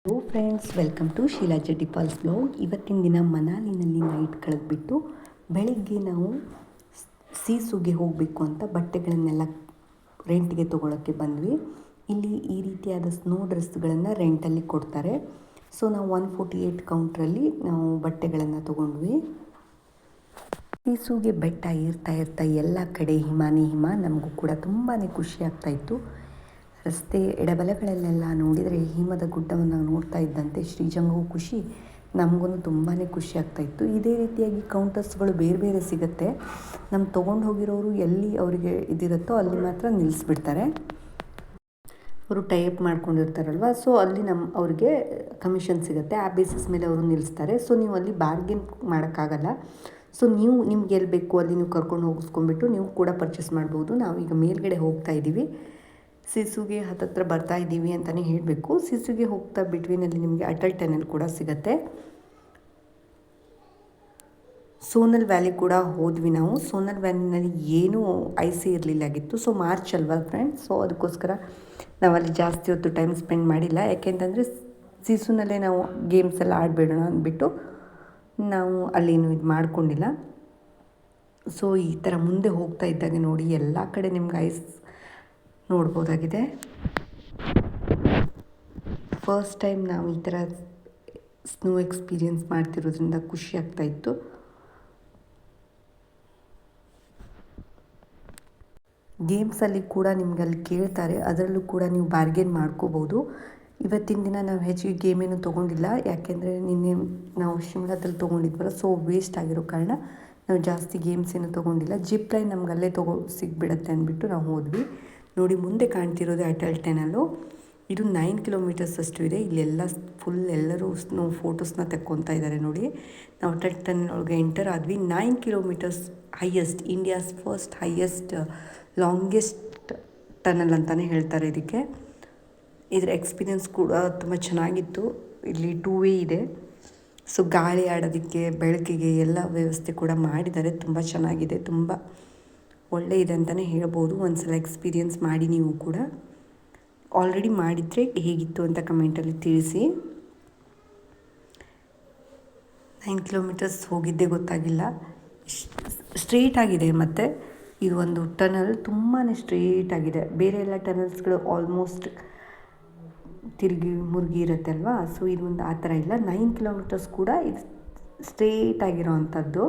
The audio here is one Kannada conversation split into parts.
Friends, welcome to Sheela Jetty pals blog. ಇವತ್ತಿನ ದಿನ ಮನಾಲಿನಲ್ಲಿ ನೈಟ್ ಕಳೆದ್ಬಿಟ್ಟು ಬೆಳಿಗ್ಗೆ ನಾವು ಸೀಸುಗೆ ಹೋಗಬೇಕು ಅಂತ ಬಟ್ಟೆಗಳನ್ನೆಲ್ಲ ರೆಂಟ್ಗೆ ತೊಗೊಳಕ್ಕೆ ಬಂದ್ವಿ. ಇಲ್ಲಿ ಈ ರೀತಿಯಾದ ಸ್ನೋ ಡ್ರೆಸ್ಗಳನ್ನು ರೆಂಟಲ್ಲಿ ಕೊಡ್ತಾರೆ. ಸೊ ನಾವು 148 ಕೌಂಟ್ರಲ್ಲಿ ನಾವು ಬಟ್ಟೆಗಳನ್ನು ತೊಗೊಂಡ್ವಿ. ಸೀಸುಗೆ ಬೆಟ್ಟ ಇರ್ತಾ ಎಲ್ಲ ಕಡೆ ಹಿಮಾನೇ ಹಿಮ. ನಮಗೂ ಕೂಡ ತುಂಬಾ ಖುಷಿ ಆಗ್ತಾಯಿತ್ತು. ರಸ್ತೆ ಎಡಬಲಗಳಲ್ಲೆಲ್ಲ ನೋಡಿದರೆ ಹಿಮದ ಗುಡ್ಡವನ್ನು ನೋಡ್ತಾ ಇದ್ದಂತೆ ಶ್ರೀಜಂಗೂ ಖುಷಿ, ನಮಗೂ ತುಂಬಾ ಖುಷಿ ಆಗ್ತಾಯಿತ್ತು. ಇದೇ ರೀತಿಯಾಗಿ ಕೌಂಟರ್ಸ್ಗಳು ಬೇರೆ ಸಿಗುತ್ತೆ. ನಮ್ಮ ತೊಗೊಂಡು ಹೋಗಿರೋರು ಎಲ್ಲಿ ಅವರಿಗೆ ಇದಿರುತ್ತೋ ಅಲ್ಲಿ ಮಾತ್ರ ನಿಲ್ಲಿಸ್ಬಿಡ್ತಾರೆ. ಅವರು ಟೈಪ್ ಮಾಡ್ಕೊಂಡಿರ್ತಾರಲ್ವ, ಸೊ ಅಲ್ಲಿ ಅವ್ರಿಗೆ ಕಮಿಷನ್ ಸಿಗುತ್ತೆ. ಆ ಬೇಸಿಸ್ ಮೇಲೆ ಅವರು ನಿಲ್ಲಿಸ್ತಾರೆ. ಸೊ ನೀವು ಅಲ್ಲಿ ಬಾರ್ಗೇನ್ ಮಾಡೋಕ್ಕಾಗಲ್ಲ. ಸೊ ನಿಮ್ಗೆ ಎಲ್ಲಿ ಬೇಕು ಅಲ್ಲಿ ನೀವು ಕರ್ಕೊಂಡು ಹೋಗಿಸ್ಕೊಂಡ್ಬಿಟ್ಟು ನೀವು ಕೂಡ ಪರ್ಚೇಸ್ ಮಾಡ್ಬೋದು. ನಾವೀಗ ಮೇಲ್ಗಡೆ ಹೋಗ್ತಾ ಇದ್ದೀವಿ. ಸಿಸುಗೆ ಹತ್ತತ್ರ ಬರ್ತಾ ಇದ್ದೀವಿ ಅಂತಲೇ ಹೇಳಬೇಕು. ಸಿಸುಗೆ ಹೋಗ್ತಾ ಬಿಟ್ವೀನಲ್ಲಿ ನಿಮಗೆ ಅಟಲ್ ಟನಲ್ ಕೂಡ ಸಿಗುತ್ತೆ. ಸೋನಲ್ ವ್ಯಾಲಿ ಕೂಡ ಹೋದ್ವಿ ನಾವು. ಸೋನಲ್ ವ್ಯಾಲಿನಲ್ಲಿ ಏನೂ ಐಸಿ ಇರಲಿಲ್ಲಾಗಿತ್ತು. ಸೊ ಮಾರ್ಚ್ ಅಲ್ವಾ ಫ್ರೆಂಡ್ಸ್, ಸೊ ಅದಕ್ಕೋಸ್ಕರ ನಾವಲ್ಲಿ ಜಾಸ್ತಿ ಹೊತ್ತು ಟೈಮ್ ಸ್ಪೆಂಡ್ ಮಾಡಿಲ್ಲ. ಯಾಕೆಂತಂದರೆ ಸಿಸುನಲ್ಲೇ ನಾವು ಗೇಮ್ಸ್ ಎಲ್ಲ ಆಡಬೇಡೋಣ ಅಂದ್ಬಿಟ್ಟು ನಾವು ಅಲ್ಲೇನು ಇದು ಮಾಡ್ಕೊಂಡಿಲ್ಲ. ಸೊ ಈ ಥರ ಮುಂದೆ ಹೋಗ್ತಾ ಇದ್ದಾಗ ನೋಡಿ ಎಲ್ಲ ಕಡೆ ನಿಮ್ಗೆ ಐಸ್ ನೋಡ್ಬೋದಾಗಿದೆ. ಫಸ್ಟ್ ಟೈಮ್ ನಾವು ಈ ಥರ ಸ್ನೋ ಎಕ್ಸ್ಪೀರಿಯೆನ್ಸ್ ಮಾಡ್ತಿರೋದ್ರಿಂದ ಖುಷಿ ಆಗ್ತಾಯಿತ್ತು. ಗೇಮ್ಸಲ್ಲಿ ಕೂಡ ನಿಮ್ಗೆ ಅಲ್ಲಿ ಕೇಳ್ತಾರೆ, ಅದರಲ್ಲೂ ಕೂಡ ನೀವು ಬಾರ್ಗೇನ್ ಮಾಡ್ಕೋಬೋದು. ಇವತ್ತಿನ ದಿನ ನಾವು ಹೆಚ್ಚಿಗೆ ಗೇಮೇನು ತೊಗೊಂಡಿಲ್ಲ. ಯಾಕೆಂದರೆ ನಿನ್ನೆ ನಾವು ಶಿಮ್ಲಾದಲ್ಲಿ ತೊಗೊಂಡಿದ್ವಲ್ಲ, ಸೊ ವೇಸ್ಟ್ ಆಗಿರೋ ಕಾರಣ ನಾವು ಜಾಸ್ತಿ ಗೇಮ್ಸ್ ಏನು ತೊಗೊಂಡಿಲ್ಲ. ಜಿಪ್ ಲೈನ್ ನಮ್ಗೆ ಅಲ್ಲೇ ಸಿಗ್ಬಿಡುತ್ತೆ ಅಂದ್ಬಿಟ್ಟು ನಾವು ಹೋದ್ವಿ. ನೋಡಿ ಮುಂದೆ ಕಾಣ್ತಿರೋದು ಅಟಲ್ ಟನಲ್ಲು. ಇದು 9 ಕಿಲೋಮೀಟರ್ಸ್ ಅಷ್ಟು ಇದೆ. ಇಲ್ಲೆಲ್ಲ ಫುಲ್ ಎಲ್ಲರೂ ಸ್ನೋ ಫೋಟೋಸ್ನ ತೆಕ್ಕೊತಾ ಇದ್ದಾರೆ ನೋಡಿ. ನಾವು ಅಟಲ್ ಟನಲ್ ಒಳಗೆ ಎಂಟರ್ ಆದ್ವಿ. 9 kilometres highest, India's first highest longest tunnel ಅಂತಲೇ ಹೇಳ್ತಾರೆ ಇದಕ್ಕೆ. ಇದರ ಎಕ್ಸ್ಪೀರಿಯೆನ್ಸ್ ಕೂಡ ತುಂಬ ಚೆನ್ನಾಗಿತ್ತು. ಇಲ್ಲಿ 2 ವೇ ಇದೆ. ಸೊ ಗಾಳಿ ಆಡೋದಕ್ಕೆ ಬೆಳಕಿಗೆ ಎಲ್ಲ ವ್ಯವಸ್ಥೆ ಕೂಡ ಮಾಡಿದ್ದಾರೆ. ತುಂಬ ಚೆನ್ನಾಗಿದೆ, ತುಂಬ ಒಳ್ಳೆ ಇದೆ ಅಂತಲೇ ಹೇಳ್ಬೋದು. ಒಂದು ಸಲ ಎಕ್ಸ್ಪೀರಿಯೆನ್ಸ್ ಮಾಡಿ ನೀವು ಕೂಡ. ಆಲ್ರೆಡಿ ಮಾಡಿದರೆ ಹೇಗಿತ್ತು ಅಂತ ಕಮೆಂಟಲ್ಲಿ ತಿಳಿಸಿ. 9 ಕಿಲೋಮೀಟರ್ಸ್ ಹೋಗಿದ್ದೇ ಗೊತ್ತಾಗಿಲ್ಲ. ಸ್ಟ್ರೇಟ್ ಆಗಿದೆ. ಮತ್ತು ಇದು ಒಂದು ಟನಲ್ ತುಂಬಾ ಸ್ಟ್ರೇಟ್ ಆಗಿದೆ. ಬೇರೆ ಎಲ್ಲ ಟನಲ್ಸ್ಗಳು ಆಲ್ಮೋಸ್ಟ್ ತಿರುಗಿ ಮುರುಗಿ ಇರುತ್ತೆ ಅಲ್ವಾ. ಸೊ ಇದು ಒಂದು ಆ ಥರ ಇಲ್ಲ. 9 ಕಿಲೋಮೀಟರ್ಸ್ ಕೂಡ ಇದು ಸ್ಟ್ರೇಟ್ ಆಗಿರೋ ಅಂಥದ್ದು.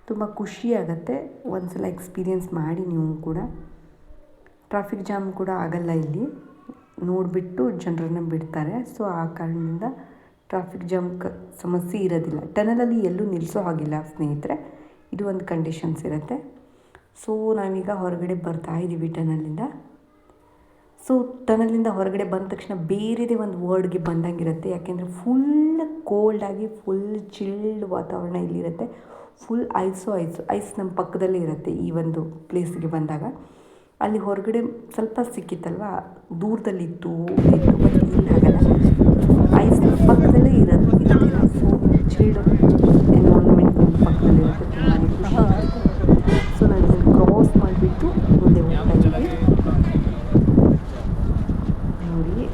ತುಂಬ ಖುಷಿ ಆಗುತ್ತೆ. ಒಂದು ಸಲ ಎಕ್ಸ್ಪೀರಿಯೆನ್ಸ್ ಮಾಡಿ ನೀವು ಕೂಡ. ಟ್ರಾಫಿಕ್ ಜಾಮ್ ಕೂಡ ಆಗಲ್ಲ ಇಲ್ಲಿ. ನೋಡಿಬಿಟ್ಟು ಜನರನ್ನು ಬಿಡ್ತಾರೆ. ಸೊ ಆ ಕಾರಣದಿಂದ ಟ್ರಾಫಿಕ್ ಜಾಮ್ ಸಮಸ್ಯೆ ಇರೋದಿಲ್ಲ. ಟನಲಲ್ಲಿ ಎಲ್ಲೂ ನಿಲ್ಲಿಸೋ ಹಾಗಿಲ್ಲ ಸ್ನೇಹಿತರೆ. ಇದು ಒಂದು ಕಂಡೀಷನ್ಸ್ ಇರುತ್ತೆ. ಸೊ ನಾವೀಗ ಹೊರಗಡೆ ಬರ್ತಾ ಇದ್ದೀವಿ ಟನಲಿಂದ. ಸೊ ಟನಲಿಂದ ಹೊರಗಡೆ ಬಂದ ತಕ್ಷಣ ಬೇರೆದೇ ಒಂದು ವರ್ಡ್ಗೆ ಬಂದಂಗಿರುತ್ತೆ. ಯಾಕೆಂದರೆ ಫುಲ್ ಕೋಲ್ಡಾಗಿ ಫುಲ್ ಚಿಲ್ಡ್ ವಾತಾವರಣ ಇಲ್ಲಿರುತ್ತೆ. ಫುಲ್ ಐಸ್ ನಮ್ಮ ಪಕ್ಕದಲ್ಲೇ ಇರುತ್ತೆ. ಈ ಒಂದು ಪ್ಲೇಸಿಗೆ ಬಂದಾಗ ಅಲ್ಲಿ ಹೊರಗಡೆ ಸ್ವಲ್ಪ ಸಿಕ್ಕಿತ್ತಲ್ವ, ದೂರದಲ್ಲಿತ್ತು ಬಟ್ ಇಲ್ಲಿ ಆಗಲ್ಲ. ಐಸ್ ಪಕ್ಕದಲ್ಲೇ ಇರೋದಿಲ್ಲ. ಸೊ ಚಿಲ್ಡ್ ಎನ್ವೈರನ್ಮೆಂಟ್ ನಮ್ಮ ಪಕ್ಕದಲ್ಲಿರುತ್ತೆ. ತುಂಬಾ ಖುಷಿ. ಸೊ ನಾನು ಇದನ್ನು ಕ್ರಾಸ್ ಮಾಡಿಬಿಟ್ಟು ಮುಂದೆ ಹೋಗ್ತಾ ಇದ್ದೀವಿ. ನೋಡಿ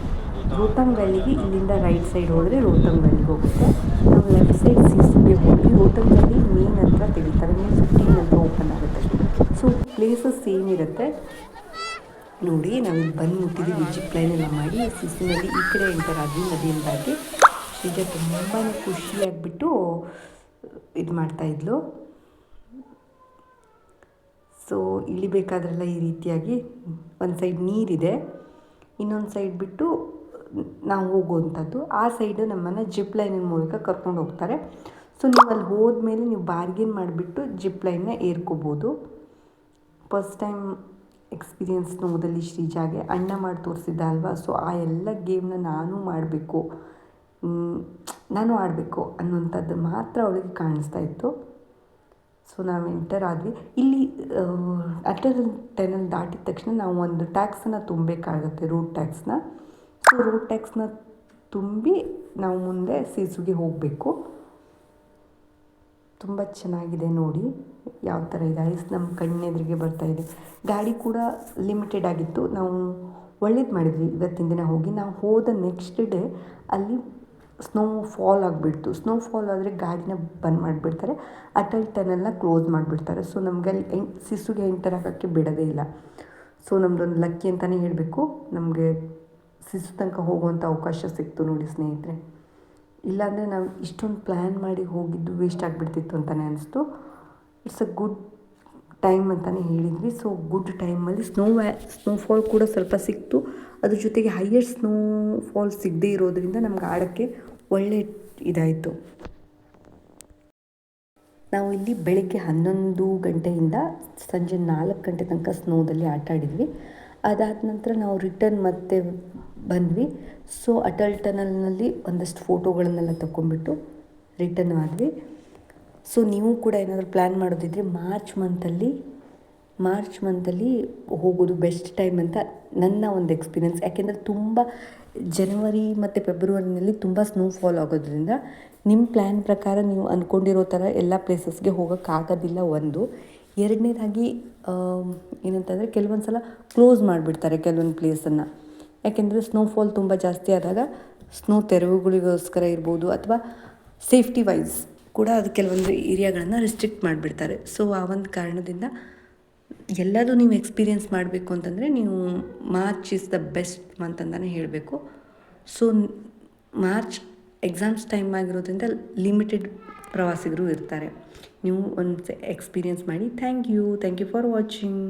ರೋಹ್ತಾಂಗ್ ವ್ಯಾಲಿಗೆ ಇಲ್ಲಿಂದ ರೈಟ್ ಸೈಡ್ ಹೋದರೆ ರೋಹ್ತಾಂಗ್ ವ್ಯಾಲಿಗೆ ಹೋಗುತ್ತೆ. ನಾವು ಲೆಫ್ಟ್ ಸೈಡ್ ಸಿಸುಗೆ ಹೋಗಿ ರೋಹ್ತಾಂಗ್ ವ್ಯಾಲಿ ಮೇನ್ ಹತ್ರ ತೆಗಿತಾರೆ. ಮೇ 15 ಅಂತ ಓಪನ್ ಆಗುತ್ತೆ. ಸೊ ಪ್ಲೇಸಸ್ ಸೇಮ್ ಇರುತ್ತೆ. ನೋಡಿ ನಾವಿಲ್ಲಿ ಬಂದು ಮುಟ್ಟಿದ್ದೀವಿ. ಜಿಪ್ ಲೈನ್ ಎಲ್ಲ ಮಾಡಿ ಸಿಸುನಲ್ಲಿ ಈ ಕಡೆ ಎಂಟರ್ ಆದ್ವಿ ನದಿಯಿಂದಾಗಿ. ಈಗ ತುಂಬಾ ಖುಷಿಯಾಗಿಬಿಟ್ಟು ಇದು ಮಾಡ್ತಾಯಿದ್ಲು. ಸೊ ಇಳಿಬೇಕಾದ್ರೆಲ್ಲ ಈ ರೀತಿಯಾಗಿ ಒಂದು ಸೈಡ್ ನೀರಿದೆ, ಇನ್ನೊಂದು ಸೈಡ್ ಬಿಟ್ಟು ನಾವು ಹೋಗುವಂಥದ್ದು. ಆ ಸೈಡು ನಮ್ಮನ್ನು ಜಿಪ್ ಲೈನಿನ ಮೂಲಕ ಕರ್ಕೊಂಡು ಹೋಗ್ತಾರೆ. ಸೊ ನೀವು ಅಲ್ಲಿ ಹೋದ್ಮೇಲೆ ನೀವು ಬಾರ್ಗೇನ್ ಮಾಡಿಬಿಟ್ಟು ಜಿಪ್ ಲೈನ್ನ ಏರ್ಕೋಬೋದು. ಫಸ್ಟ್ ಟೈಮ್ ಎಕ್ಸ್ಪೀರಿಯೆನ್ಸ್ ನೋದಲ್ಲಿ ಶ್ರೀಜಾಗೆ ಅಣ್ಣ ಮಾಡಿ ತೋರಿಸಿದ್ದ ಅಲ್ವಾ. ಸೊ ಆ ಎಲ್ಲ ಗೇಮ್ನ ನಾನು ಆಡಬೇಕು ಅನ್ನುವಂಥದ್ದು ಮಾತ್ರ ಅವಳಿಗೆ ಕಾಣಿಸ್ತಾ ಇತ್ತು. ಸೊ ನಾವು ಎಂಟರ್ ಆದ್ವಿ. ಇಲ್ಲಿ ಅಟಲ್ ಟನಲ್ ದಾಟಿದ ತಕ್ಷಣ ನಾವು ಒಂದು ಟ್ಯಾಕ್ಸನ್ನು ತುಂಬಬೇಕಾಗುತ್ತೆ, ರೋಡ್ ಟ್ಯಾಕ್ಸ್ನ. ಸೊ ರೋಡ್ ಟ್ಯಾಕ್ಸ್ನ ತುಂಬಿ ನಾವು ಮುಂದೆ ಸಿಸುಗೆ ಹೋಗಬೇಕು. ತುಂಬ ಚೆನ್ನಾಗಿದೆ ನೋಡಿ ಯಾವ ಥರ ಇದೆ. ಐಸ್ ನಮ್ಮ ಕಣ್ಣೆದುರಿಗೆ ಬರ್ತಾಯಿದೆ. ಗಾಡಿ ಕೂಡ ಲಿಮಿಟೆಡ್ ಆಗಿತ್ತು. ನಾವು ಒಳ್ಳೇದು ಮಾಡಿದ್ವಿ ಇವತ್ತಿನ ದಿನ ಹೋಗಿ. ನಾವು ಹೋದ ನೆಕ್ಸ್ಟ್ ಡೇ ಅಲ್ಲಿ ಸ್ನೋ ಫಾಲ್ ಆಗಿಬಿಡ್ತು. ಸ್ನೋ ಫಾಲ್ ಆದರೆ ಗಾಡಿನ ಬಂದ್ ಮಾಡಿಬಿಡ್ತಾರೆ, ಅಟಲ್ ಟನಲ್ನ ಕ್ಲೋಸ್ ಮಾಡಿಬಿಡ್ತಾರೆ. ಸೊ ನಮಗೆ ಅಲ್ಲಿ ಸಿಸುಗೆ ಎಂಟರ್ ಆಗೋಕ್ಕೆ ಬಿಡೋದೇ ಇಲ್ಲ. ಸೊ ನಮ್ಮದೊಂದು ಲಕ್ಕಿ ಅಂತಲೇ ಹೇಳಬೇಕು, ನಮಗೆ ಸಿಸು ತನಕ ಹೋಗುವಂಥ ಅವಕಾಶ ಸಿಕ್ತು ನೋಡಿ ಸ್ನೇಹಿತರೆ. ಇಲ್ಲಾಂದರೆ ನಾವು ಇಷ್ಟೊಂದು ಪ್ಲ್ಯಾನ್ ಮಾಡಿ ಹೋಗಿದ್ದು ವೇಸ್ಟ್ ಆಗಿಬಿಡ್ತಿತ್ತು ಅಂತಲೇ ಅನಿಸ್ತು. ಇಟ್ಸ್ ಅ ಗುಡ್ ಟೈಮ್ ಅಂತಲೇ ಹೇಳಿದ್ವಿ. ಸೊ ಗುಡ್ ಟೈಮಲ್ಲಿ ಸ್ನೋಫಾಲ್ ಕೂಡ ಸ್ವಲ್ಪ ಸಿಕ್ತು. ಅದ್ರ ಜೊತೆಗೆ ಹೈಯರ್ ಸ್ನೋಫಾಲ್ ಸಿಗದೇ ಇರೋದ್ರಿಂದ ನಮ್ಗೆ ಆಡೋಕ್ಕೆ ಒಳ್ಳೆ ಇದಾಯಿತು. ನಾವು ಇಲ್ಲಿ ಬೆಳಗ್ಗೆ 11 ಗಂಟೆಯಿಂದ ಸಂಜೆ 4 ಗಂಟೆ ತನಕ ಸ್ನೋದಲ್ಲಿ ಆಟ ಆಡಿದ್ವಿ. ಅದಾದ ನಂತರ ನಾವು ರಿಟರ್ನ್ ಮತ್ತೆ ಬಂದ್ವಿ. ಸೊ ಅಟಲ್ ಟನಲ್ನಲ್ಲಿ ಒಂದಷ್ಟು ಫೋಟೋಗಳನ್ನೆಲ್ಲ ತಗೊಂಡ್ಬಿಟ್ಟು ರಿಟರ್ನ್ ಆದ್ವಿ. ಸೊ ನೀವು ಕೂಡ ಏನಾದರೂ ಪ್ಲ್ಯಾನ್ ಮಾಡೋದಿದ್ದರೆ ಮಾರ್ಚ್ ಮಂತಲ್ಲಿ ಹೋಗೋದು ಬೆಸ್ಟ್ ಟೈಮ್ ಅಂತ ನನ್ನ ಒಂದು ಎಕ್ಸ್ಪೀರಿಯೆನ್ಸ್. ಯಾಕೆಂದರೆ ತುಂಬ ಜನವರಿ ಮತ್ತು ಫೆಬ್ರವರಿನಲ್ಲಿ ತುಂಬ ಸ್ನೋಫಾಲ್ ಆಗೋದ್ರಿಂದ ನಿಮ್ಮ ಪ್ಲ್ಯಾನ್ ಪ್ರಕಾರ ನೀವು ಅಂದ್ಕೊಂಡಿರೋ ಥರ ಎಲ್ಲ ಪ್ಲೇಸಸ್ಗೆ ಹೋಗೋಕ್ಕಾಗೋದಿಲ್ಲ. ಒಂದು ಎರಡನೇದಾಗಿ ಏನಂತಂದರೆ ಕೆಲವೊಂದು ಸಲ ಕ್ಲೋಸ್ ಮಾಡಿಬಿಡ್ತಾರೆ ಕೆಲವೊಂದು ಪ್ಲೇಸನ್ನು. ಯಾಕೆಂದರೆ ಸ್ನೋಫಾಲ್ ತುಂಬ ಜಾಸ್ತಿ ಆದಾಗ ಸ್ನೋ ತೆರವುಗಳಿಗೋಸ್ಕರ ಇರ್ಬೋದು, ಅಥವಾ ಸೇಫ್ಟಿ ವೈಸ್ ಕೂಡ ಅದು ಕೆಲವೊಂದು ಏರಿಯಾಗಳನ್ನು ರಿಸ್ಟ್ರಿಕ್ಟ್ ಮಾಡಿಬಿಡ್ತಾರೆ. ಸೊ ಆ ಒಂದು ಕಾರಣದಿಂದ ಎಲ್ಲದೂ ನೀವು ಎಕ್ಸ್ಪೀರಿಯೆನ್ಸ್ ಮಾಡಬೇಕು ಅಂತಂದರೆ ನೀವು March is the best month ಅಂತಲೇ ಹೇಳಬೇಕು. ಸೊ ಮಾರ್ಚ್ ಎಕ್ಸಾಮ್ಸ್ ಟೈಮ್ ಆಗಿರೋದ್ರಿಂದ ಲಿಮಿಟೆಡ್ ಪ್ರವಾಸಿಗರು ಇರ್ತಾರೆ. ನೀವು ಒಂದು ಎಕ್ಸ್ಪೀರಿಯೆನ್ಸ್ ಮಾಡಿ. Thank you for watching.